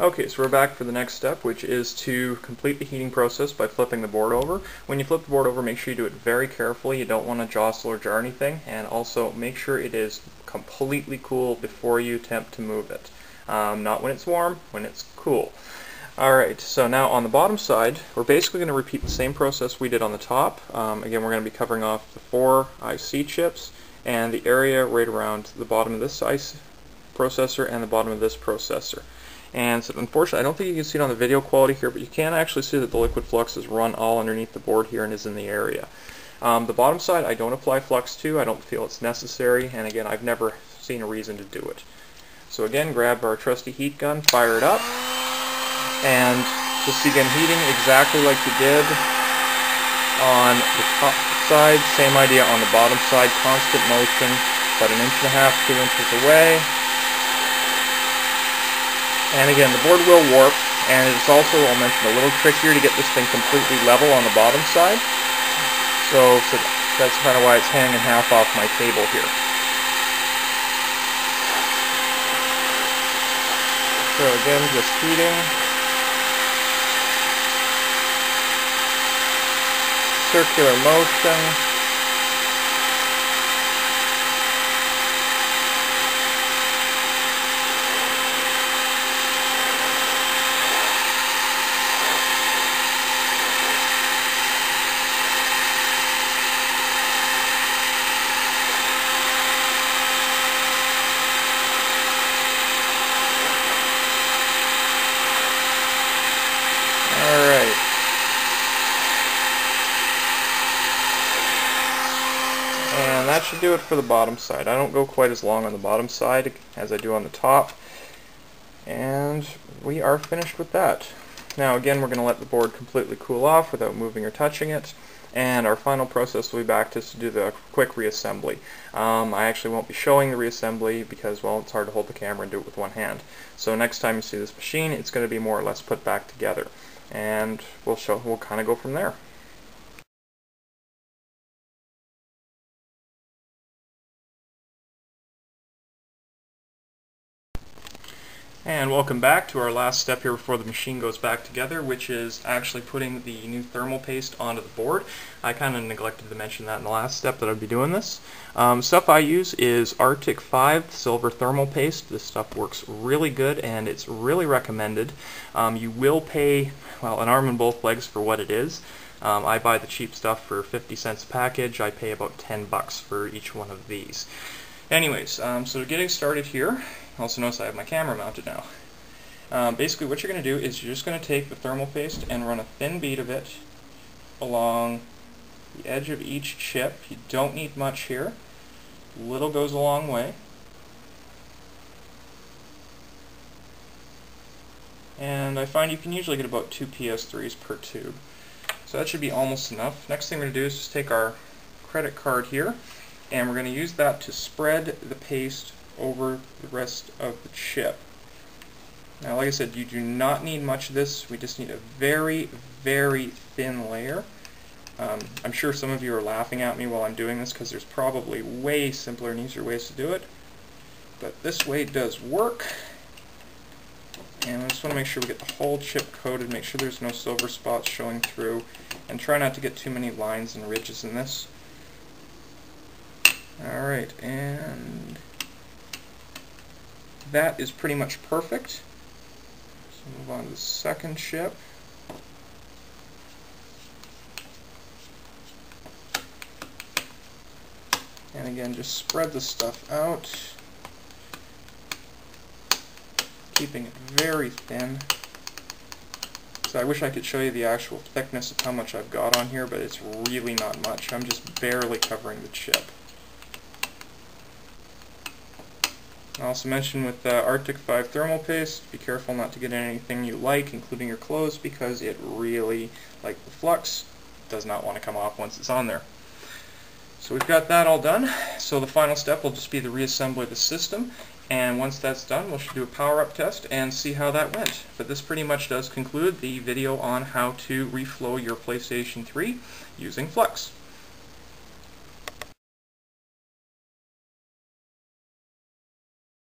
Okay, so we're back for the next step, which is to complete the heating process by flipping the board over. When you flip the board over, make sure you do it very carefully. You don't want to jostle or jar anything, and also make sure it is completely cool before you attempt to move it. Not when it's warm, when it's cool. Alright, so now on the bottom side, we're basically going to repeat the same process we did on the top. Again, we're going to be covering off the 4 IC chips and the area right around the bottom of this IC processor and the bottom of this processor. And so unfortunately, I don't think you can see it on the video quality here, but you can actually see that the liquid flux is run all underneath the board here and is in the area. The bottom side I don't apply flux to. I don't feel it's necessary, and again, I've never seen a reason to do it. So again, grab our trusty heat gun, fire it up, and just begin heating exactly like you did on the top side. Same idea on the bottom side, constant motion, about 1.5 to 2 inches away. And again, the board will warp, and it's also, I'll mention, a little trickier to get this thing completely level on the bottom side. So that's kind of why it's hanging half off my table here. So again, just heating. Circular motion. And that should do it for the bottom side. I don't go quite as long on the bottom side as I do on the top. And we are finished with that. Now again, we're going to let the board completely cool off without moving or touching it. And our final process will be back to do the quick reassembly. I actually won't be showing the reassembly because, well, it's hard to hold the camera and do it with one hand. So next time you see this machine, it's going to be more or less put back together. And we'll kind of go from there. And welcome back to our last step here before the machine goes back together, which is actually putting the new thermal paste onto the board. I kind of neglected to mention that in the last step that I'd be doing this. Stuff I use is Arctic 5 silver thermal paste. This stuff works really good and it's really recommended. You will pay, well, an arm and both legs for what it is. I buy the cheap stuff for 50 cents a package. I pay about $10 for each one of these. Anyways, so getting started here, also notice I have my camera mounted now. Basically what you're going to do is you're just going to take the thermal paste and run a thin bead of it along the edge of each chip. You don't need much here. Little goes a long way. And I find you can usually get about 2 PS3s per tube. So that should be almost enough. Next thing we're going to do is just take our credit card here, and we're going to use that to spread the paste over the rest of the chip. Now, like I said, you do not need much of this. We just need a very, very thin layer. I'm sure some of you are laughing at me while I'm doing this because there's probably way simpler and easier ways to do it. But this way does work. And I just want to make sure we get the whole chip coated, make sure there's no silver spots showing through, and try not to get too many lines and ridges in this. Alright, and that is pretty much perfect. So move on to the second chip. And again, just spread the stuff out, keeping it very thin. So I wish I could show you the actual thickness of how much I've got on here, but it's really not much. I'm just barely covering the chip. I also mentioned with Arctic 5 thermal paste, be careful not to get anything you like, including your clothes, because it really, like the flux, does not want to come off once it's on there. So we've got that all done. So the final step will just be the reassembly of the system, and once that's done, we'll do a power-up test and see how that went. But this pretty much does conclude the video on how to reflow your PlayStation 3 using flux.